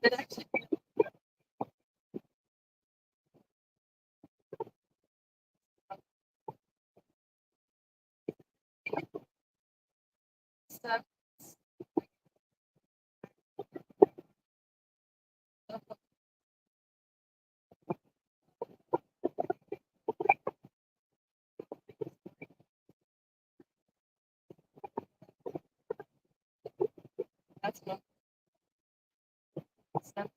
It actually stuff. That's what stuff.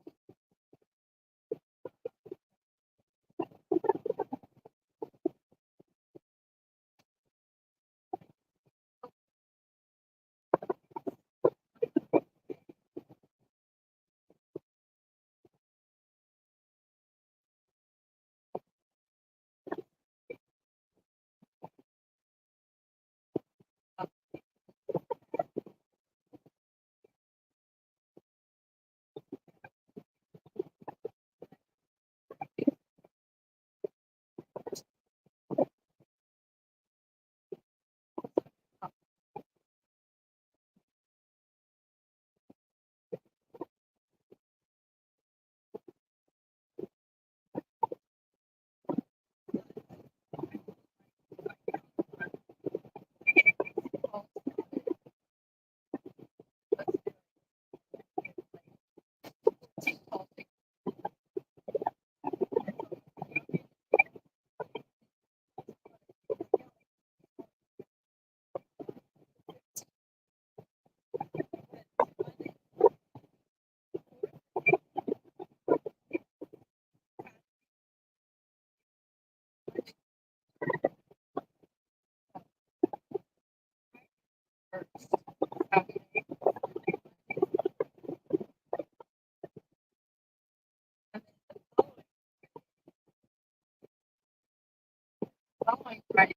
Following Friday.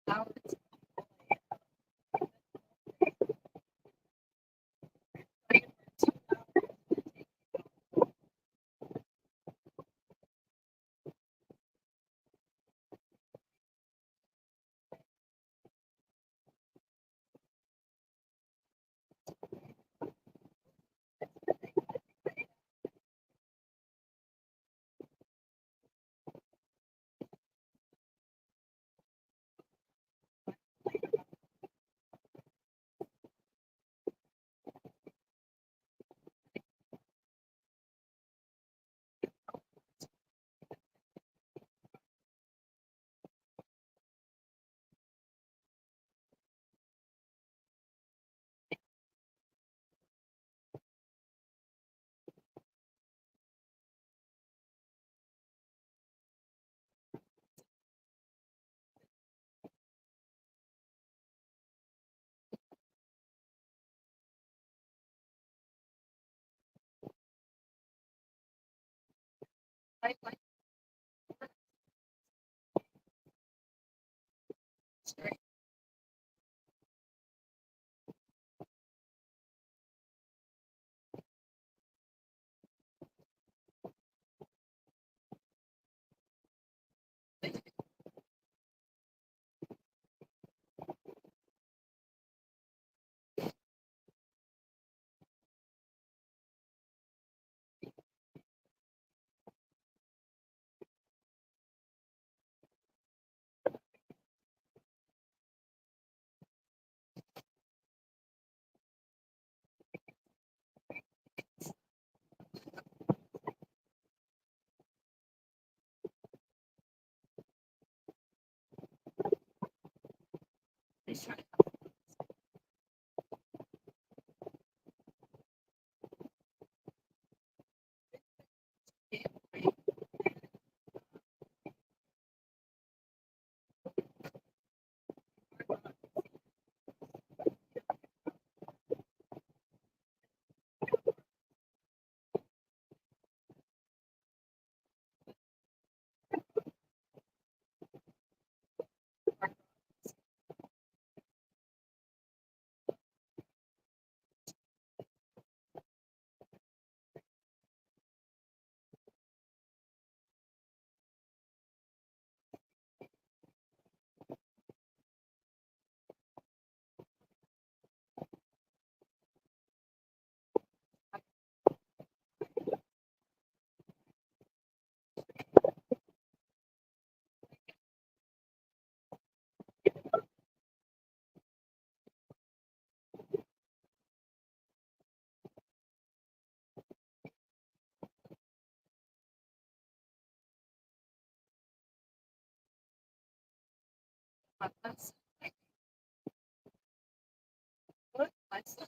Hours. I like straight. but that's like good. Let's okay.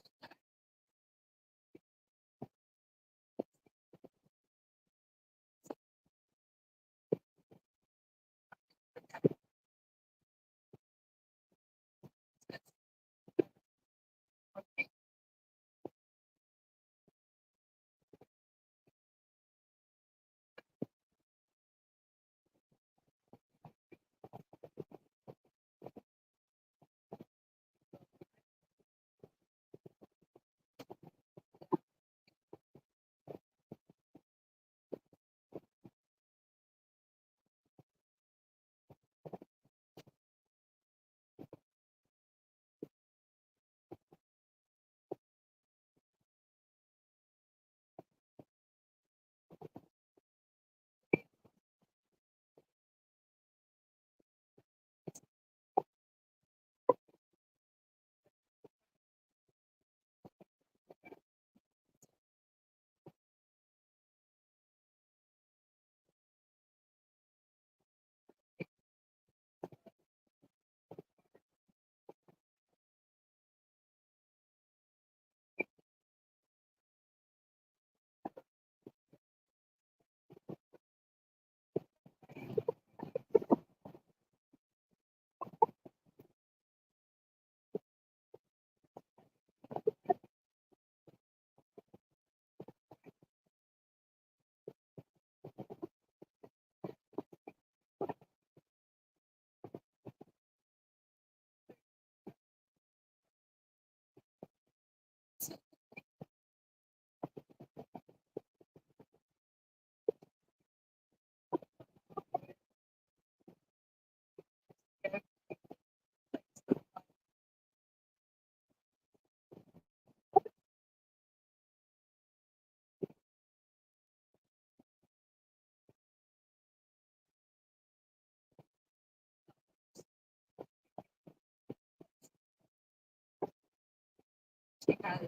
She has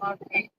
okay.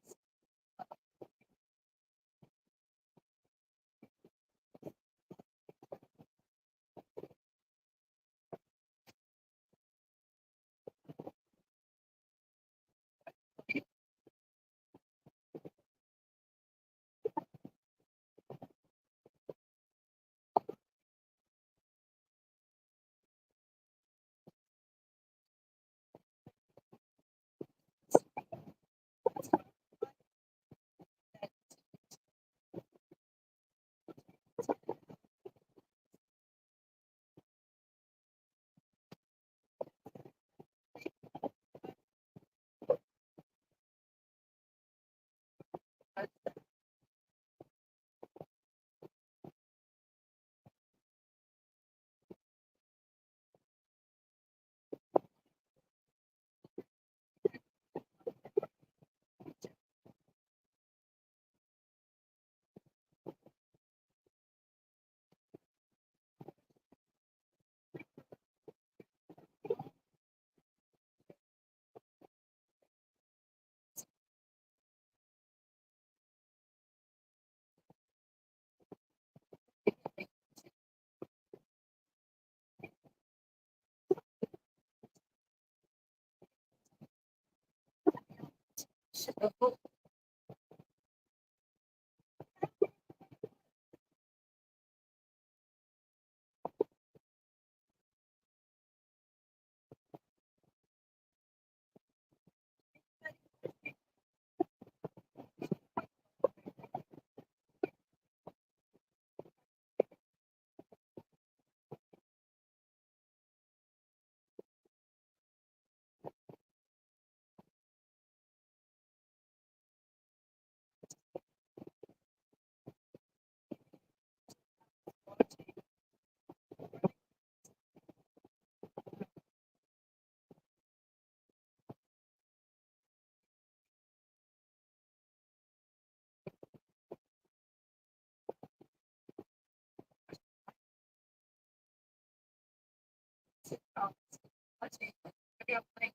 watching. Maybe I'm playing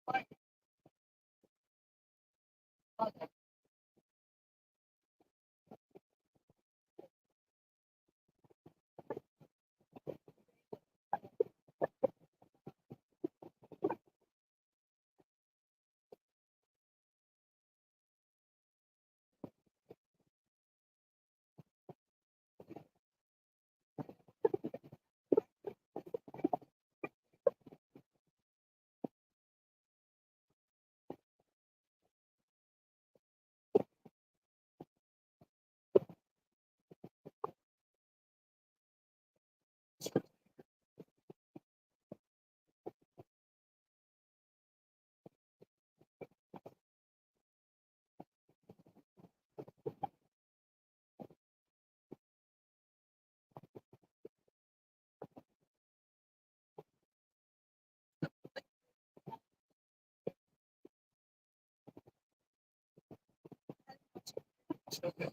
what other children.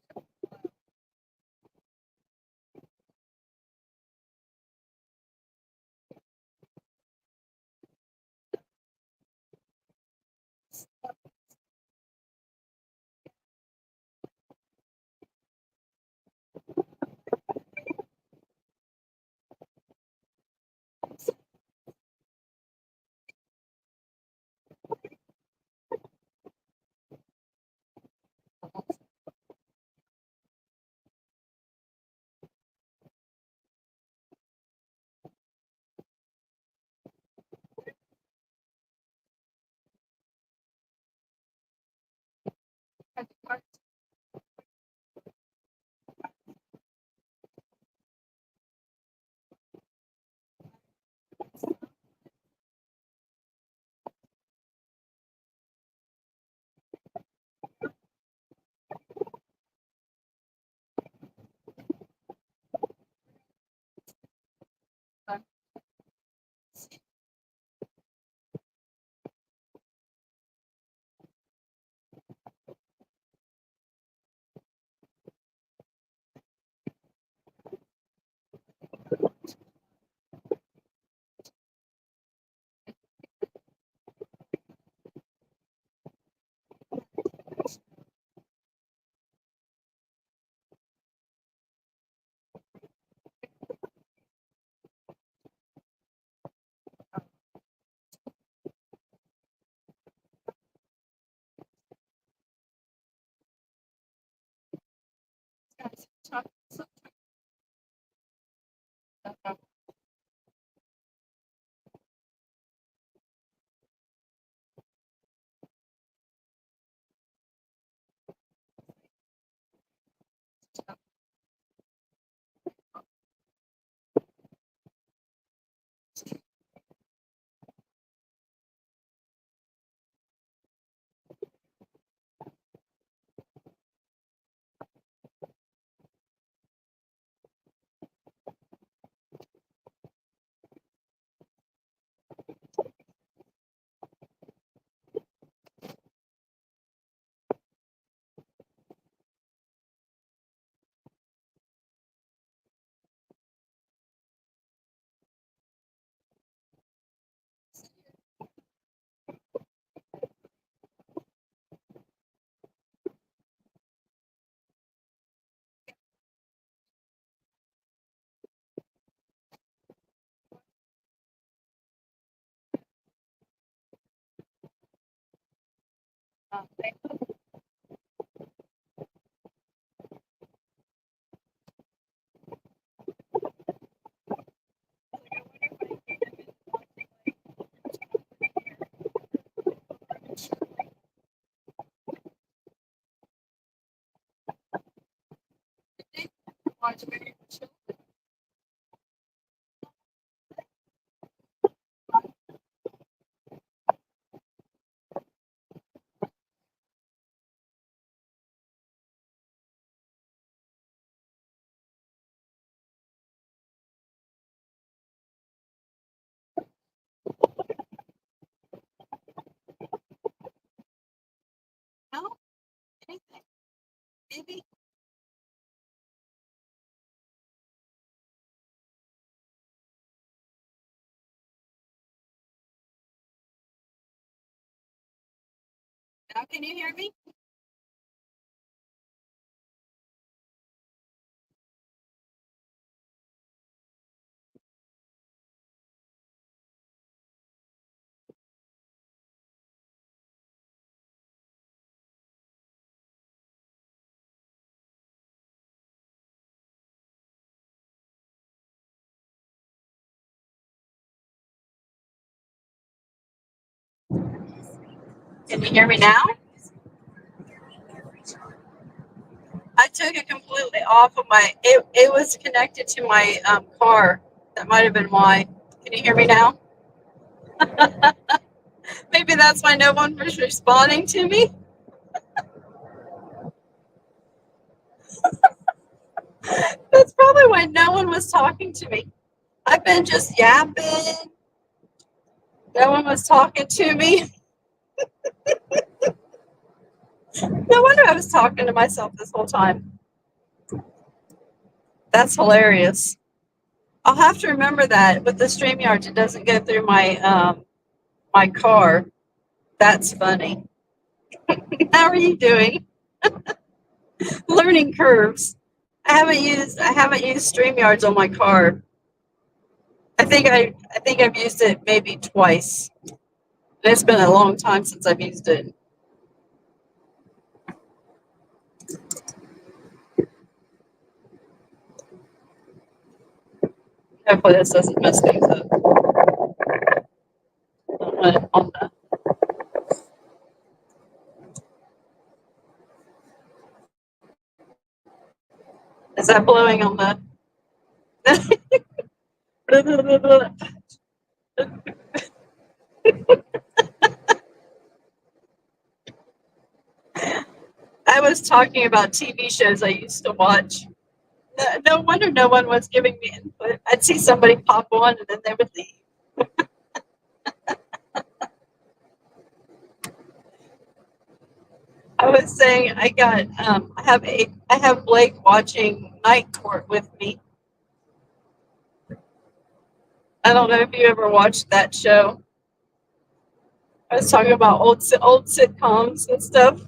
And the part that guys talk sometimes about like watch video children. No, anything. Maybe Now can you hear me? Can you hear me now? I took it completely off of my. It was connected to my car. That might have been why. Can you hear me now? Maybe that's why no one was responding to me. That's probably why no one was talking to me. I've been just yapping. No one was talking to me. No wonder I was talking to myself this whole time. That's hilarious. I'll have to remember that with the StreamYard, it doesn't go through my car. That's funny. How are you doing? Learning curves. I haven't used StreamYards on my car. I think I've used it maybe twice. And it's been a long time since I've used it. Hopefully this doesn't mess things up. On the, is that blowing on the? I was talking about TV shows I used to watch. No wonder no one was giving me input. I'd see somebody pop on and then they would leave. I was saying I have Blake watching Night Court with me. I don't know if you ever watched that show. I was talking about old sitcoms and stuff.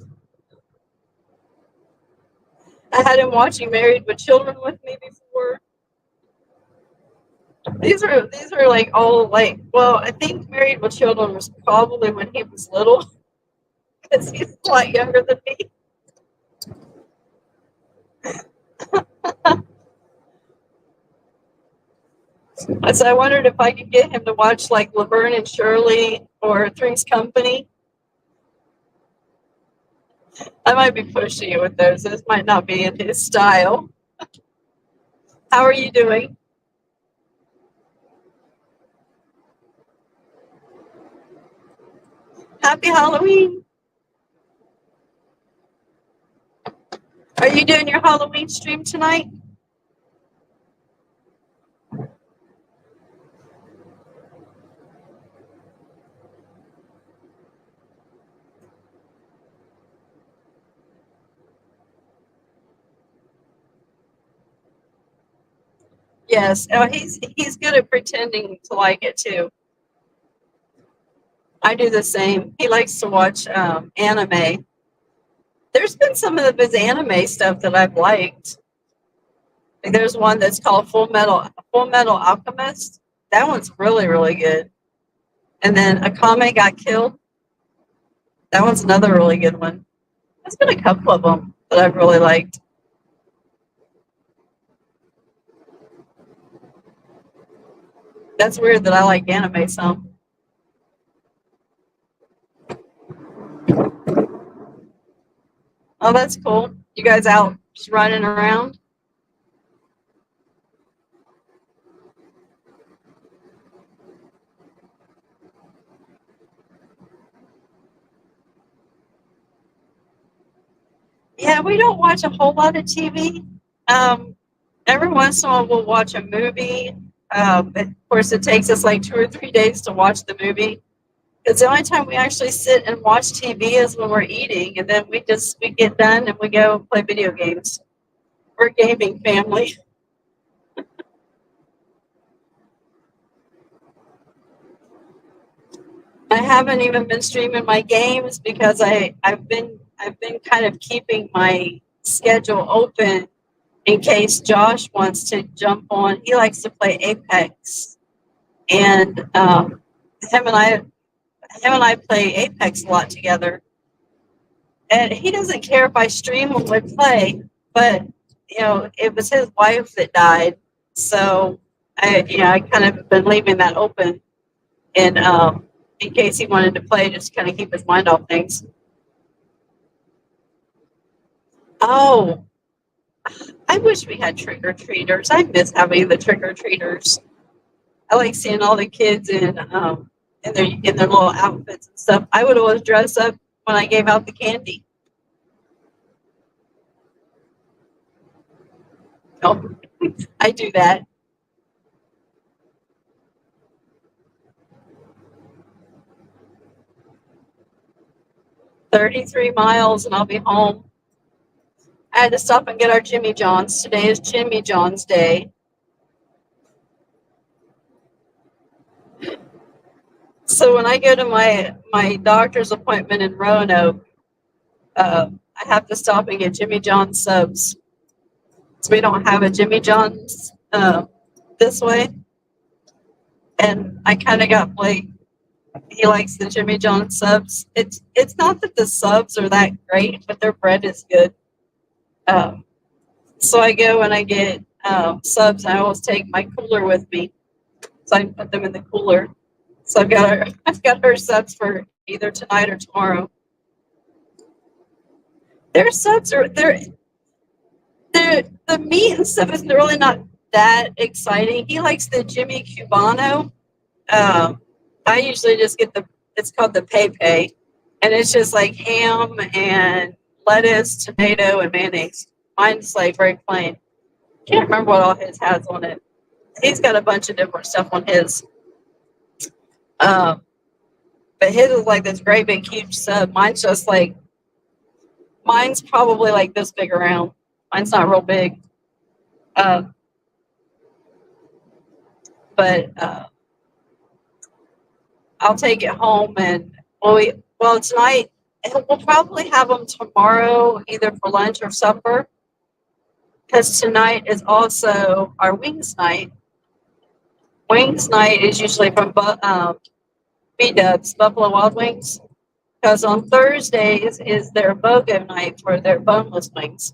I had him watching Married with Children with me before. These are like all like, well, I think Married with Children was probably when he was little because he's a lot younger than me. So I wondered if I could get him to watch like Laverne and Shirley or Three's Company. I might be pushing you with those. Those might not be in his style. How are you doing? Happy Halloween. Are you doing your Halloween stream tonight? Yes. Oh, he's good at pretending to like it too. I do the same. He likes to watch anime. There's been some of his anime stuff that I've liked. Like there's one that's called Full Metal Alchemist. That one's really really good. And then Akame got killed. That one's another really good one. There's been a couple of them that I've really liked. That's weird that I like anime some. Oh, that's cool. You guys out just running around? Yeah, we don't watch a whole lot of TV. Um, every once in a while, we'll watch a movie. But of course, it takes us like 2 or 3 days to watch the movie. Because the only time we actually sit and watch TV is when we're eating, and then we get done and we go play video games. We're a gaming family. I haven't even been streaming my games because I've been kind of keeping my schedule open in case Josh wants to jump on. He likes to play Apex, and him and I him and I play Apex a lot together. And he doesn't care if I stream when we play, but it was his wife that died, so I kind of been leaving that open, and in case he wanted to play, just kind of keep his mind off things. Oh, I wish we had trick or treaters. I miss having the trick or treaters. I like seeing all the kids in their little outfits and stuff. I would always dress up when I gave out the candy. Oh, I do that. 33 miles and I'll be home. I had to stop and get our Jimmy John's. Today is Jimmy John's Day. So when I go to my doctor's appointment in Roanoke, I have to stop and get Jimmy John's subs. So we don't have a Jimmy John's this way. And I kind of got Blake. He likes the Jimmy John's subs. It's not that the subs are that great, but their bread is good. So I go and I get subs, and I always take my cooler with me, so I can put them in the cooler. So I've got her subs for either tonight or tomorrow. Their subs are the meat and stuff is really not that exciting. He likes the Jimmy Cubano. I usually just get it's called the Pepe, and it's just like ham and lettuce, tomato, and mayonnaise. Mine's like very plain. Can't remember what all his has on it. He's got a bunch of different stuff on his. But his is like this great big huge sub. Mine's probably like this big around. Mine's not real big. But I'll take it home, and tonight we'll probably have them tomorrow, either for lunch or supper, because tonight is also our wings night. Wings night is usually from B-Dubs, Buffalo Wild Wings, because on Thursdays is their BOGO night for their boneless wings.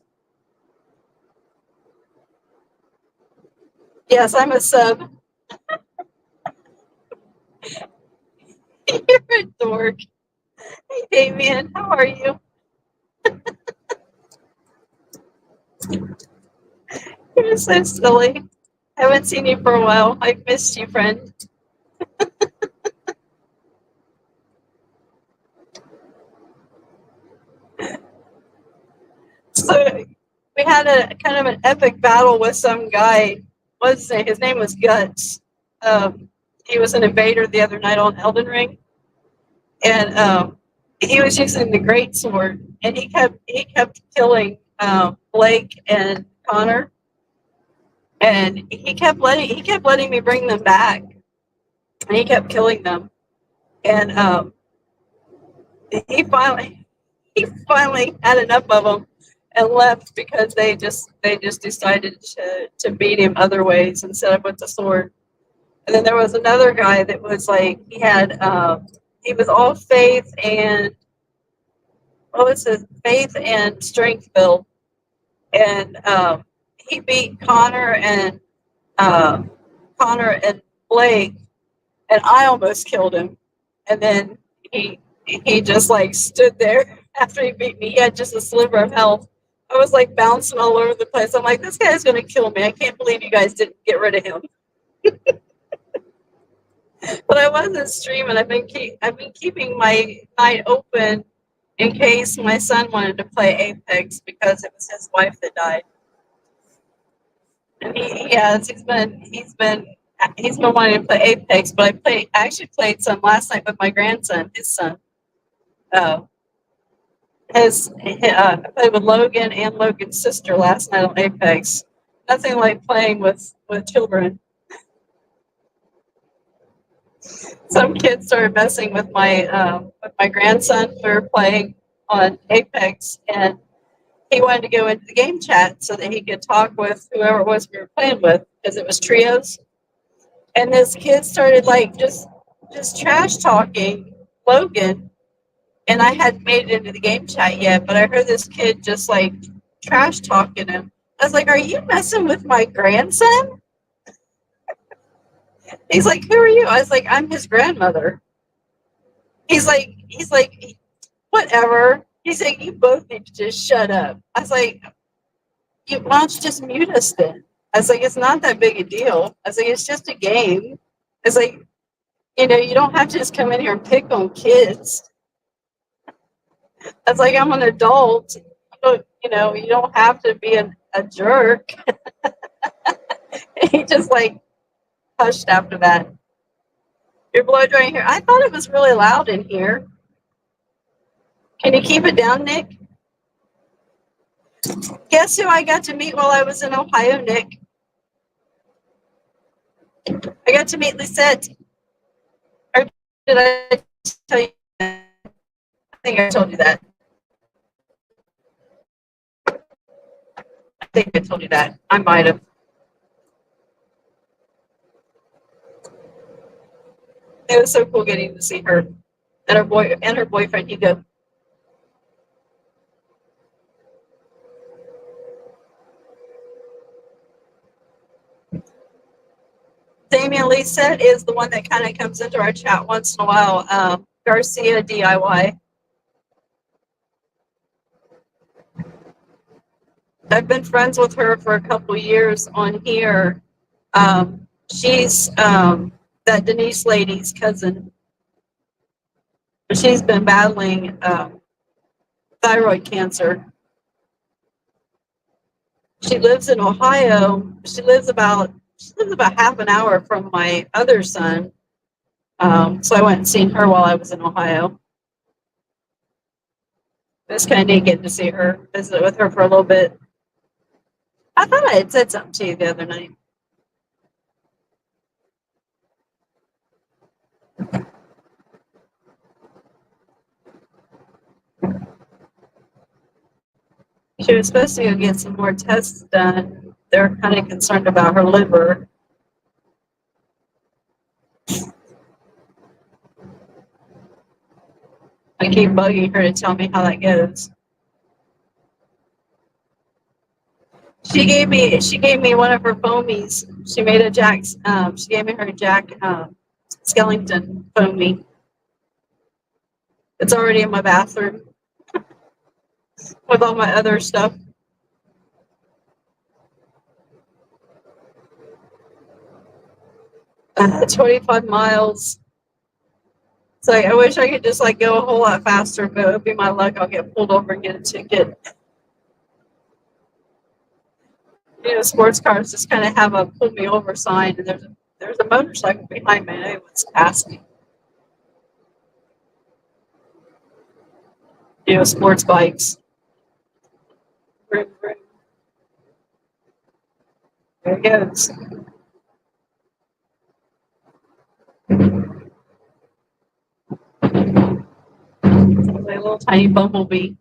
Yes, I'm a sub. You're a dork. Hey, Damien, how are you? You're so silly. I haven't seen you for a while. I've missed you, friend. So we had a kind of an epic battle with some guy. What's his name? His name was Guts. He was an invader the other night on Elden Ring, and he was using the great sword, and he kept killing Blake and Connor, and he kept letting me bring them back, and he kept killing them, and he finally had enough of them and left because they just decided to beat him other ways instead of with the sword. And then there was another guy that was like he was all faith and what was his faith and strength build, and he beat Connor and Blake, and I almost killed him. And then he just like stood there after he beat me. He had just a sliver of health. I was like bouncing all over the place. I'm like, this guy's gonna kill me. I can't believe you guys didn't get rid of him. But I wasn't streaming. I've been keeping my night open in case my son wanted to play Apex because it was his wife that died. And he's been wanting to play Apex, but I actually played some last night with my grandson, his son. I played with Logan and Logan's sister last night on Apex. Nothing like playing with children. Some kids started messing with my grandson. We were playing on Apex, and he wanted to go into the game chat so that he could talk with whoever it was we were playing with, because it was trios. And this kid started like just trash talking Logan, and I hadn't made it into the game chat yet, but I heard this kid just like trash talking him. I was like, "Are you messing with my grandson?" He's like, "Who are you?" I was like, "I'm his grandmother." He's like, whatever. He's like, "You both need to just shut up." I was like, why don't you just mute us then? I was like, "It's not that big a deal." I was like, "It's just a game." It's like, you don't have to just come in here and pick on kids. I was like, "I'm an adult. You don't have to be a jerk." He just like hushed after that. Your blow drying here. I thought it was really loud in here. Can you keep it down, Nick? Guess who I got to meet while I was in Ohio, Nick? I got to meet Lisette. Or did I tell you that? I think I told you that. I think I told you that. I might have. It was so cool getting to see her and her boyfriend Hugo. Damien Lisette is the one that kind of comes into our chat once in a while. Garcia DIY. I've been friends with her for a couple years on here. She's that Denise lady's cousin. She's been battling thyroid cancer. She lives in Ohio. She lives about half an hour from my other son. So I went and seen her while I was in Ohio. It was kind of neat getting to see her, visit with her for a little bit. I thought I had said something to you the other night. She was supposed to go get some more tests done. They're kind of concerned about her liver. I keep bugging her to tell me how that goes. She gave me one of her foamies. She made a Jack. She gave me her Jack Skellington foamy. It's already in my bathroom with all my other stuff. 25 miles. It's like I wish I could just like go a whole lot faster, but it would be my luck. I'll get pulled over and get a ticket. Sports cars just kind of have a pull me over sign, and there's a motorcycle behind me. And it was past me. Sports bikes. Vroom, vroom. There it goes. Like a little tiny bumblebee.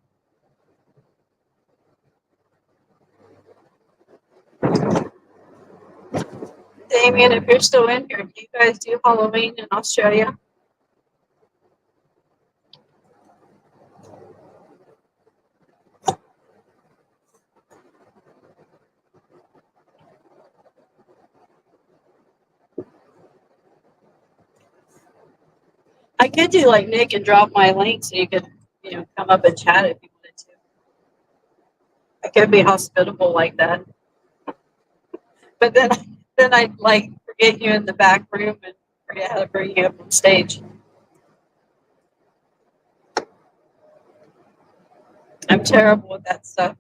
Damien, if you're still in here, do you guys do Halloween in Australia? I could do like Nick and drop my link so you could, come up and chat if you wanted to. I could be hospitable like that. But then I'd like forget you in the back room and forget how to bring you up on stage. I'm terrible with that stuff.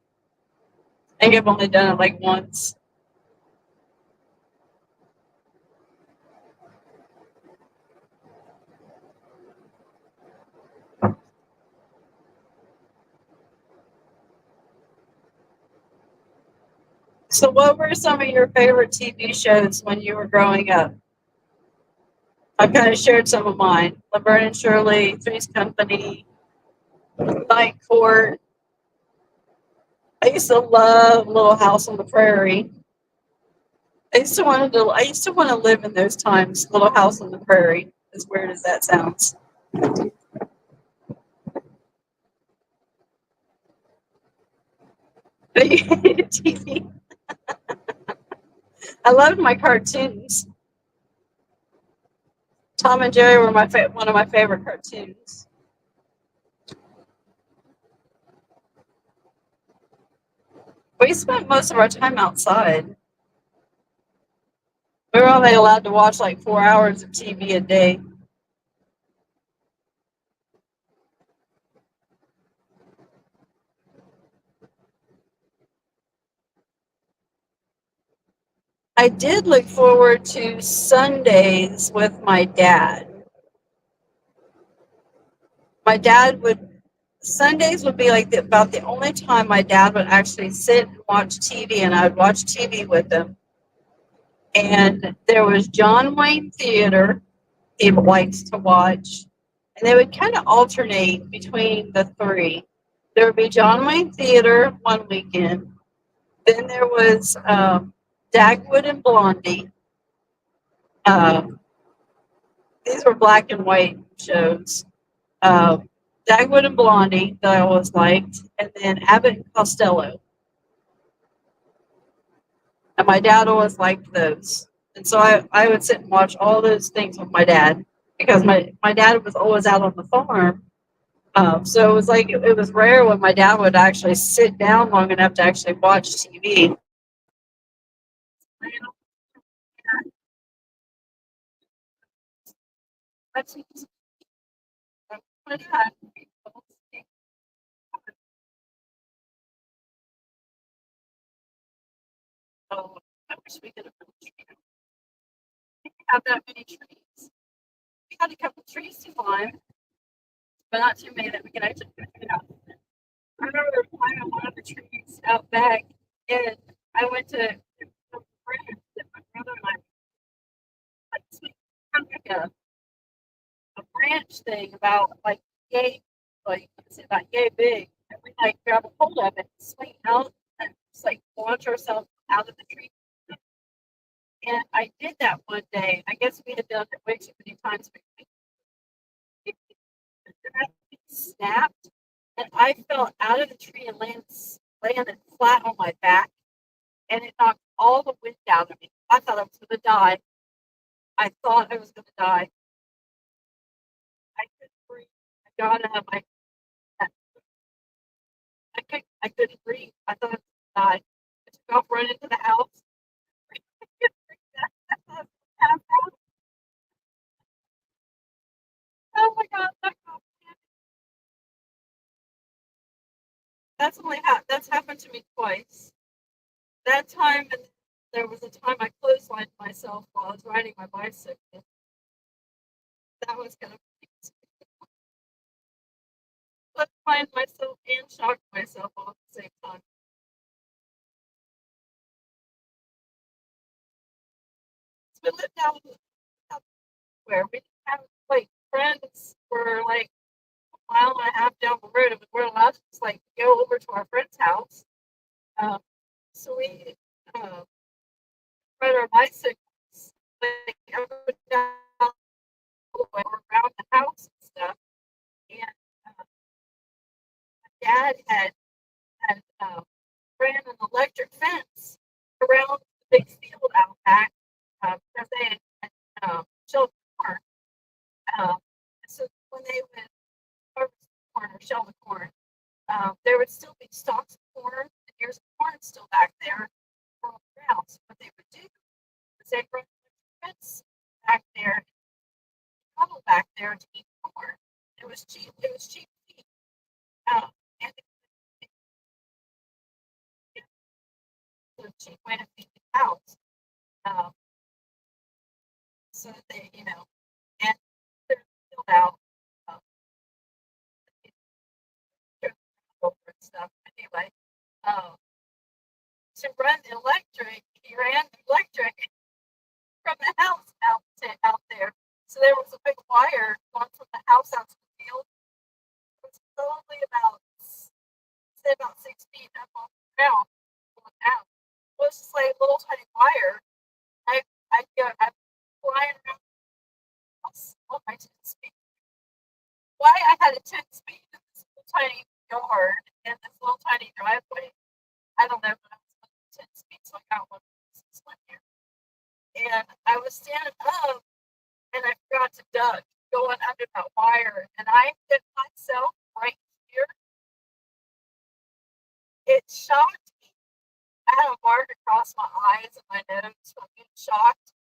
I think I've only done it like once. So what were some of your favorite TV shows when you were growing up? I kind of shared some of mine. Laverne and Shirley, Three's Company, Night Court. I used to love Little House on the Prairie. I used to want to live in those times. Little House on the Prairie. As weird as that sounds. TV. I loved my cartoons. Tom and Jerry were one of my favorite cartoons. We spent most of our time outside. We were only allowed to watch like 4 hours of TV a day. I did look forward to Sundays with my dad. My dad would Sundays would be like about the only time my dad would actually sit and watch TV, and I would watch TV with him. And there was John Wayne Theater he likes to watch, and they would kind of alternate between the three. There would be John Wayne Theater one weekend, then there was Dagwood and Blondie. Um, these were black and white shows. Uh, Dagwood and Blondie that I always liked, and then Abbott and Costello. And my dad always liked those. And so I would sit and watch all those things with my dad because my dad was always out on the farm. So it was like it was rare when my dad would actually sit down long enough to actually watch TV. Oh, I wish we could have that many trees. We had a couple trees to climb, but not too many that we could actually get out. I remember climbing one of the trees out back, and I went to a branch that my brother and I had kind of like a branch thing about like yay, like it's about yay big, and we like grab a hold of it, swing out, and just like launch ourselves out of the tree. And I did that one day. I guess we had done it way too many times. It snapped, and I fell out of the tree and landed flat on my back, and it knocked all the wind out of me. I thought I was going to die. I thought I was going to die. I couldn't breathe. I got up. I couldn't breathe. I thought I was going to die. I took off running into the house. Oh my god! That's happened to me twice. That time, and there was a time I clotheslined myself while I was riding my bicycle. That was kind of clotheslined myself and shocked myself all at the same time. So we lived out where we didn't have like friends were like a mile and a half down the road, and we weren't allowed to just like go over to our friend's house. Um, so we uh, ride our bicycles like up and down around the house and stuff. And uh, dad had ran an electric fence around the big field out back because they had shelled corn. Um, so when they would harvest corn or shell the corn, there would still be stalks of corn, and here's the corn still back there from the ground. So what they would do is they'd run the fence back there, tunnel back there to eat corn. It was cheap. It was cheap to eat. And it was a cheap way to feed the cows. Um, so that they, and they're filled out um, and stuff. Anyway, um, to run the electric, he ran the electric from the house out there. So they I'd go, I'd fly around the house on my 10 speed. Why I had a 10 speed in this little tiny yard and this little tiny driveway, I don't know, but I was on 10 speed, so I got one this one year. And I was standing up and I forgot to duck going under that wire, and I hit myself right here. It shocked me. I had a mark across my eyes and my nose from being shocked,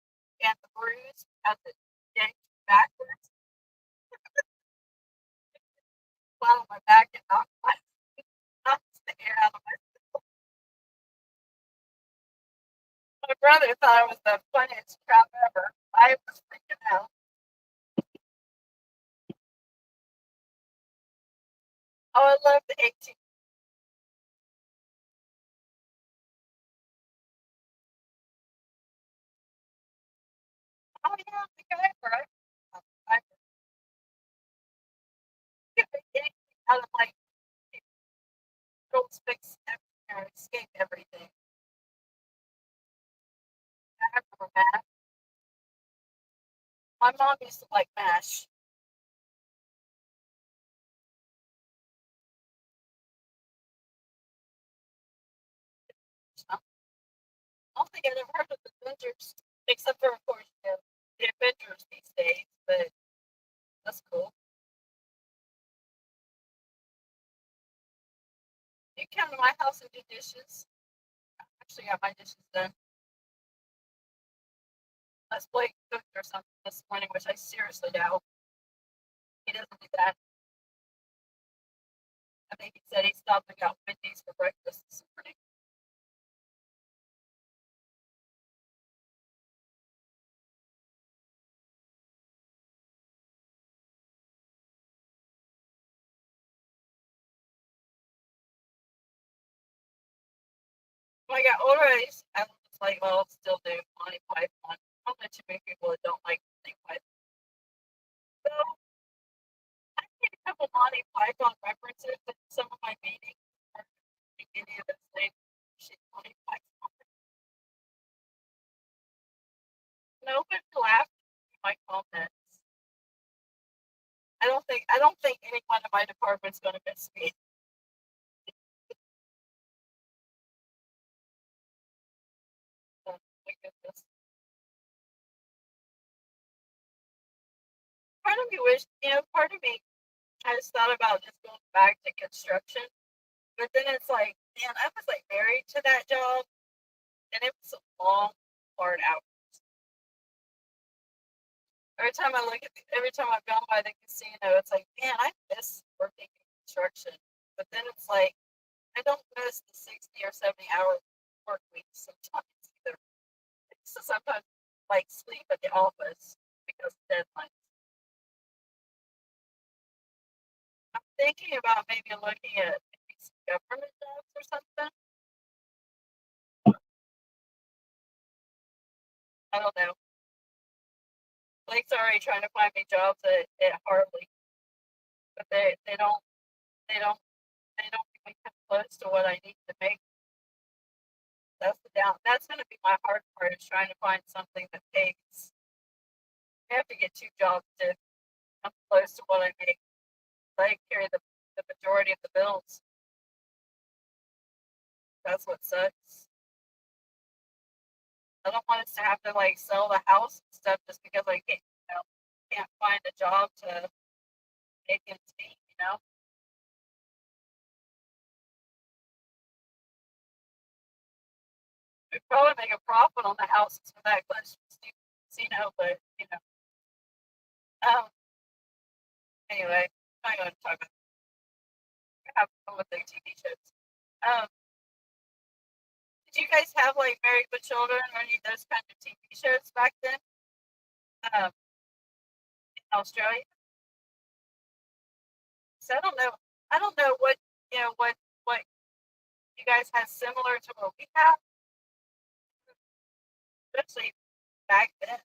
and the bruise because it yanked backwards, flat on my back, and knocked the air out of my brother thought it was the funniest crap ever. I was freaking out. Oh, I love the 18. Oh yeah, the guy, right? I get anything out of like girls fix everything, escape everything. I remember mash. My mom used to like mash. I don't think I've ever heard of the Avengers, except for of course the Avengers these days. But that's cool. You come to my house and do dishes. I actually got my dishes done. Unless Blake cooked or something this morning, which I seriously doubt. He doesn't do that. I think he said he stopped and got Wendy's for breakfast this morning. When I got older, I was like, well, I'll still do Monty Python. I don't know too many people that don't like Monty Python. So I made a couple Monty Python references in some of my meetings. Any of those things. Monty Python. Nobody laughed at my comments. I don't think anyone in my department's gonna miss me. Oh my goodness. Part of me wished, part of me has thought about just going back to construction, but then it's like, man, I was like married to that job, and it was a long, hard out. Every time I've gone by the casino, it's like, man, I miss working in construction. But then it's like, I don't miss the 60 or 70 hour work weeks sometimes either. So sometimes like sleep at the office because of deadlines. I'm thinking about maybe looking at maybe some government jobs or something. I don't know. Blake's already trying to find me jobs at Harley, but they don't they don't even come close to what I need to make. That's the down. That's going to be my hard part is trying to find something that pays. I have to get two jobs to come close to what I make. I carry the majority of the bills. That's what sucks. I don't want us to have to like sell the house and stuff just because I can't find a job to make ends meet. We'd probably make a profit on the houses for that question, but Um, anyway, I'm not going to talk about have fun with their TV shows. Um, did you guys have like Married with Children or any of those kind of TV shows back then? In Australia? So I don't know what you guys have similar to what we have, especially back then.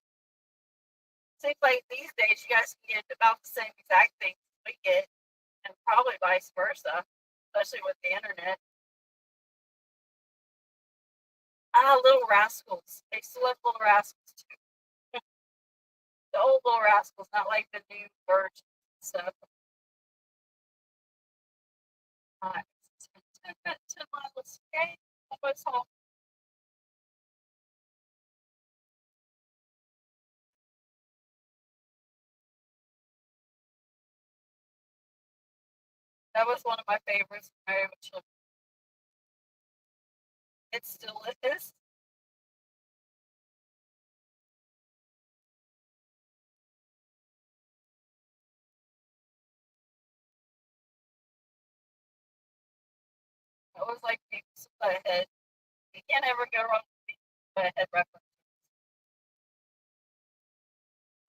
Seems like these days you guys can get about the same exact things we get, and probably vice versa, especially with the internet. Ah, Little Rascals. I still love Little Rascals too. The old Little Rascals, not like the new version stuff. 10 miles. Okay, almost home. That was one of my favorites when I was children. It still is. It was like Beavis and Butthead. You can't ever go wrong with Beavis and Butthead reference.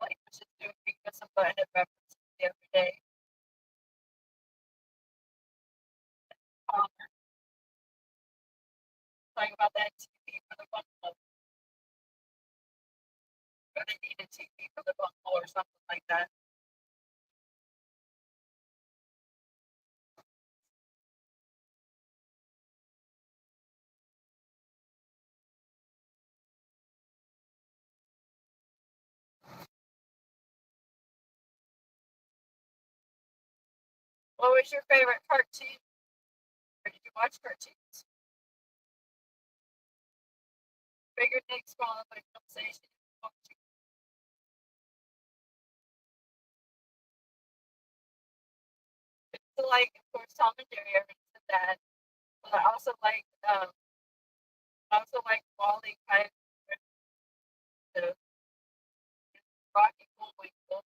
Like, I was just doing Beavis and Butthead references the other day. Talking about that TV for the bungalow. Or they needed TV for the bungalow or something like that. What was your favorite cartoon? Or did you watch cartoons? Figured Nick's calling the conversation. So, like, of course, Tom and Jerry, everything said that. But I also like Wally Coyote, the Rocky Bullwinkle,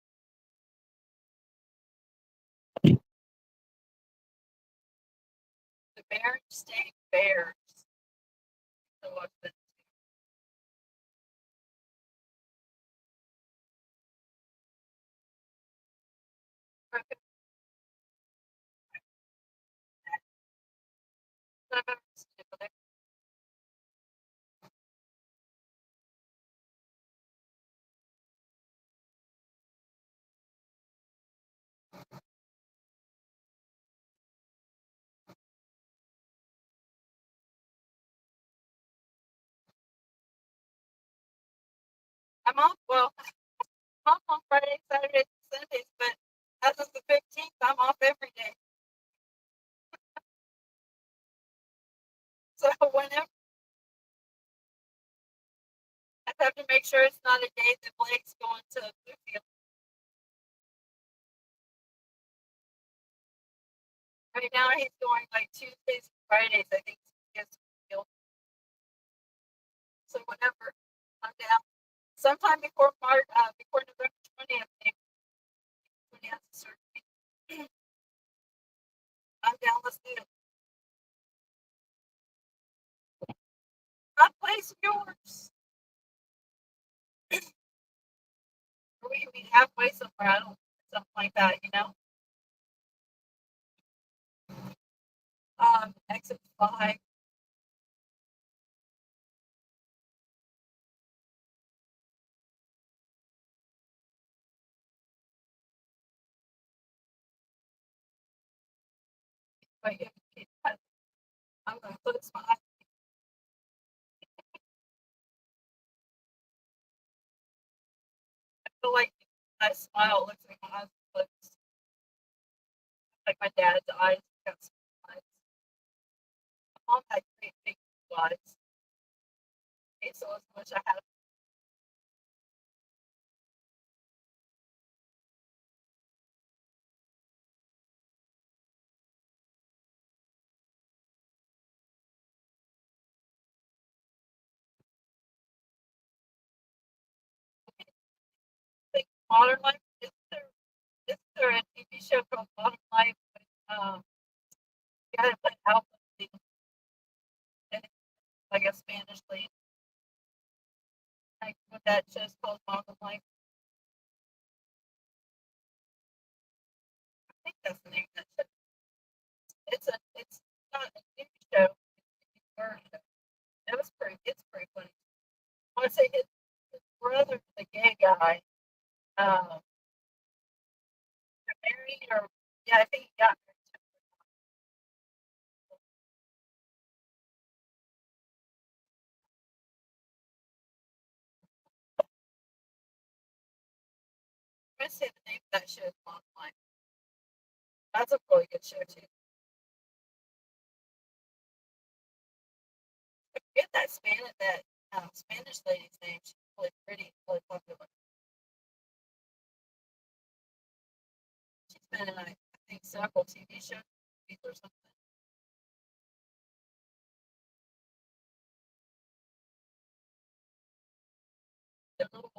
the Berenstain Bears. So what's the I'm off. Well, I'm off on Friday, Saturdays, and Sundays, but as of the 15th, I'm off every day. So whenever I have to make sure it's not a day that Blake's going to Bluefield. Right now, he's going like Tuesdays and Fridays. I think he gets Bluefield. So whenever I'm down, sometime before before November 20th, maybe when he has a surgery, I'm down. Let's do it. Not place yours. We meet halfway somewhere. I don't something like that, you know. Exit 5. Wait, I'm gonna put my. I feel like I smile looks like my eyes closed, like my dad's eyes got some eyes. My mom had great big eyes. Okay, so as much I have like Modern Life. Is there a TV show called Modern Life with guy that played Alpha and like a Spanish lady? Like what that show's called Modern Life. I think that's the name of that show. It's not a TV show. It's a show. It's pretty funny. I want to say his brother, the gay guy, um, married or yeah, I think he got I say the name of that show is Online. That's a really good show too. I forget that Spanish lady's name. She's really pretty, really popular. She's been in I think several TV shows or something. They're little,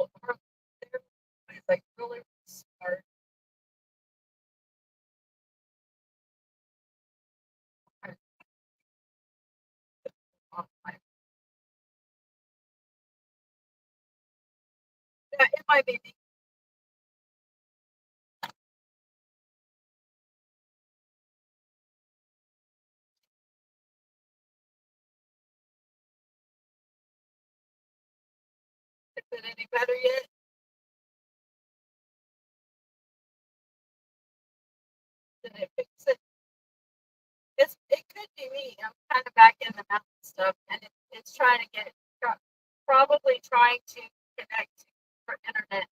they're like really smart. Online. Yeah, it might be. Is it any better yet? Did it fix it? It could be me. I'm kind of back in the mountain stuff, and it's trying to get probably trying to connect for internet.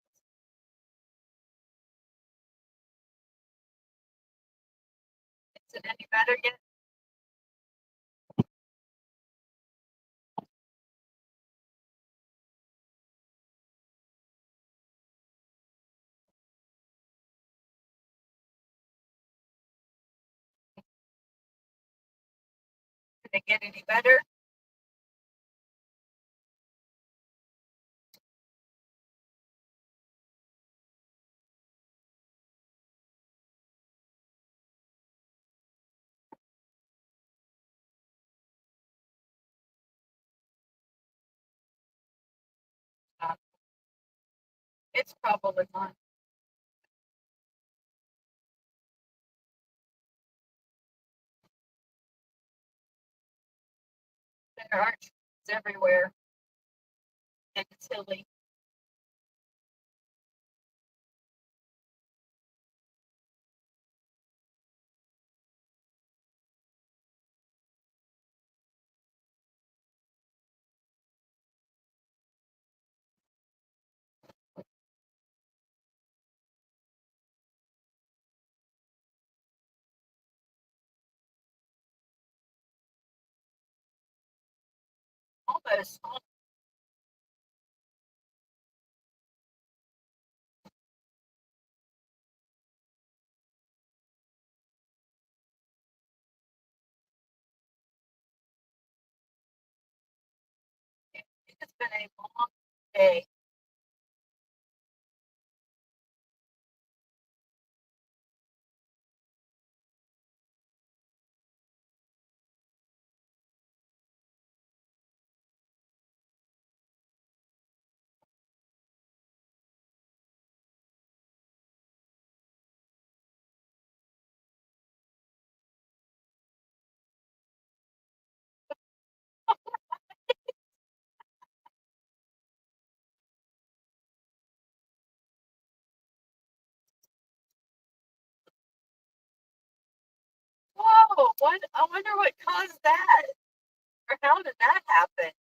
Is it any better yet? Did it get any better? Uh, it's probably not. There are trees everywhere, and it's hilly. Almost. It's been a long day. Whoa! What? I wonder what caused that, or how did that happen?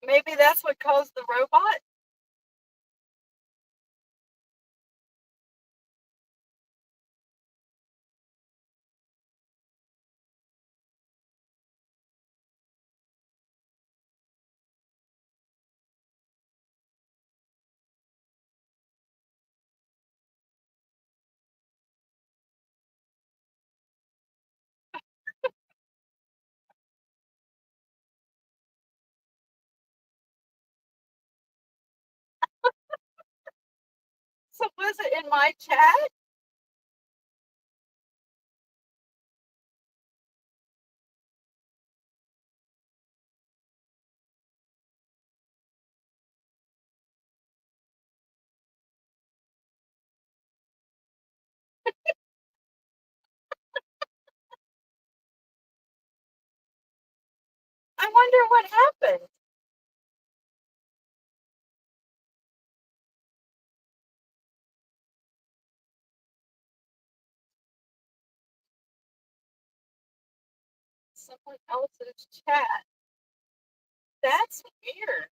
Maybe that's what caused the robot. So was it in my chat? I wonder what happened. someone else's chat. That's weird.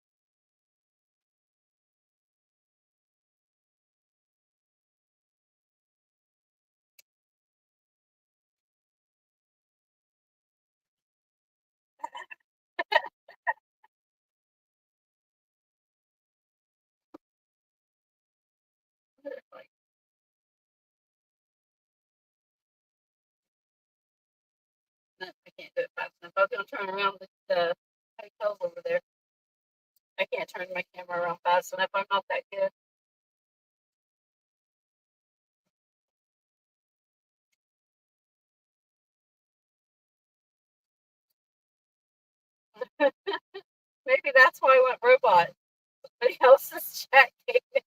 Like, no, I can't do it fast enough. I was gonna turn around the hotels over there. I can't turn my camera around fast enough. I'm not that good. Maybe that's why I went robot. Somebody else's chat came in.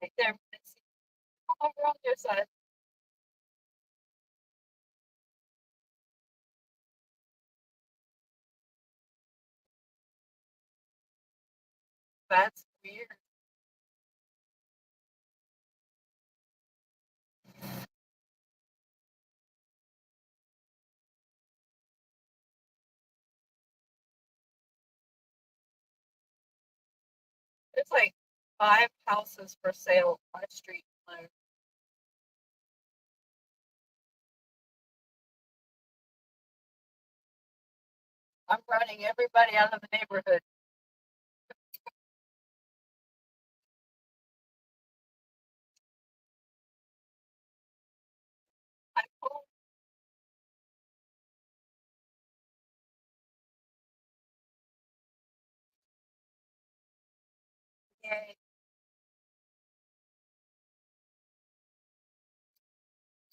Right there. Come over on your side. That's weird. There's like 5 houses for sale on my street alone. I'm running everybody out of the neighborhood. I pulled yay.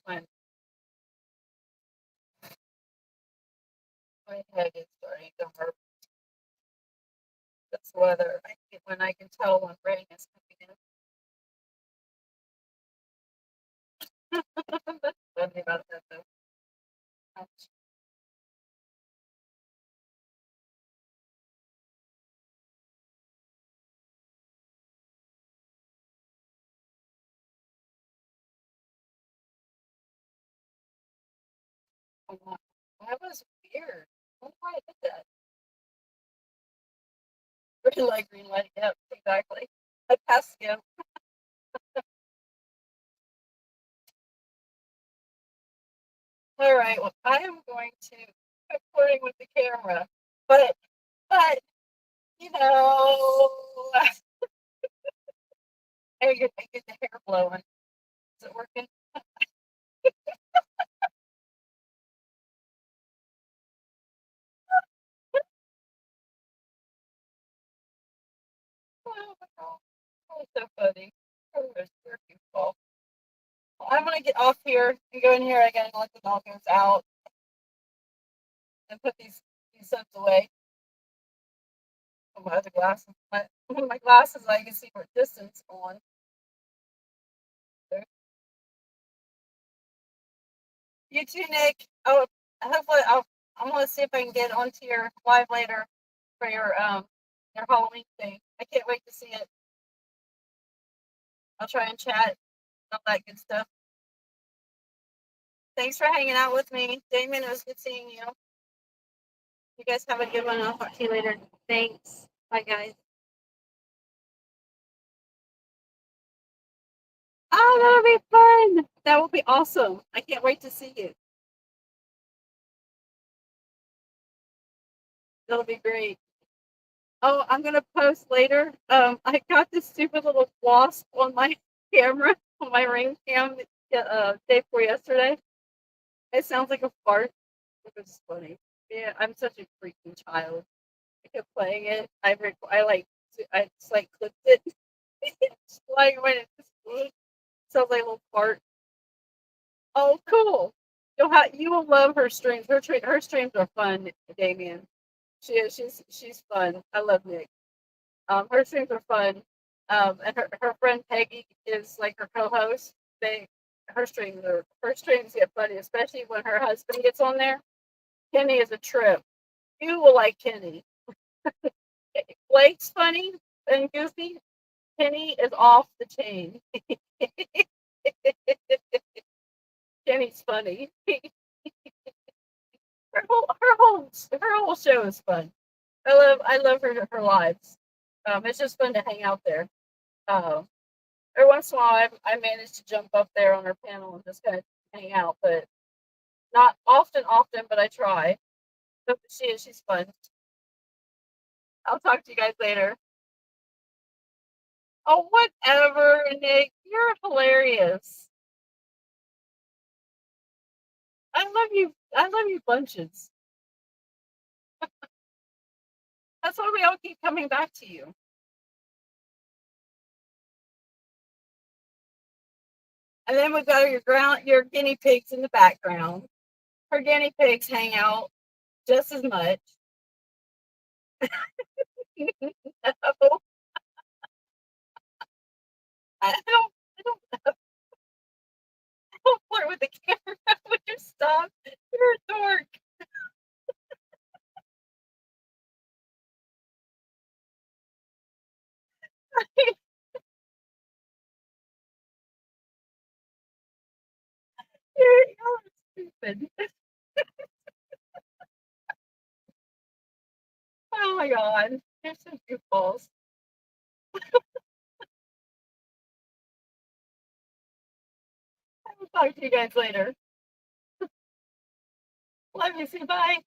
When my head is starting to hurt. This weather. I get when I can tell when rain is coming in. That's funny about that though. Ouch. Oh, wow. That was weird. I don't know why I did that. Green light, green light. Yep, exactly. I passed you. All right. Well, I am going to keep recording with the camera, but you know, I get the hair blowing. Is it working? Oh my god, that was so funny. Oh, it's your fault. Well, I'm gonna get off here and go in here again and let the doggos out and put these suds away. Oh, my other glasses, my glasses, I can see for distance on. There. You too, Nick. Oh, hopefully I'm gonna see if I can get onto your live later for your Halloween thing. I can't wait to see it. I'll try and chat all that good stuff. Thanks for hanging out with me, Damon. It was good seeing you. You guys have a good one. I'll talk to you later. Thanks. Bye, guys. Oh, that'll be fun. That will be awesome. I can't wait to see you. That'll be great. Oh, I'm gonna post later. I got this stupid little wasp on my camera, on my ring cam, day before yesterday. It sounds like a fart. It was funny. Yeah, I'm such a freaking child. I kept playing it. I just like clipped it. It's like when it just sounds like a little fart. Oh, cool. You will love her streams. Her streams are fun, Damien. She's fun. I love Nick. Her streams are fun. And her friend Peggy is like her co-host. They her streams get funny, especially when her husband gets on there. Kenny is a trip. You will like Kenny. Blake's funny and goofy. Kenny is off the chain. Kenny's funny. Her whole show is fun. I love her lives. It's just fun to hang out there. Um, every once in a while, I manage to jump up there on her panel and just kind of hang out, but not often. But I try. But she's fun. I'll talk to you guys later. Oh, whatever, Nick. You're hilarious. I love you. I love you bunches. That's why we all keep coming back to you. And then we've got your guinea pigs in the background. Her guinea pigs hang out just as much. No, I don't flirt with the camera. Would you stop? You're a dork. You're stupid. Oh my god. You're some goofballs. I will talk to you guys later. Love you. See you. Bye.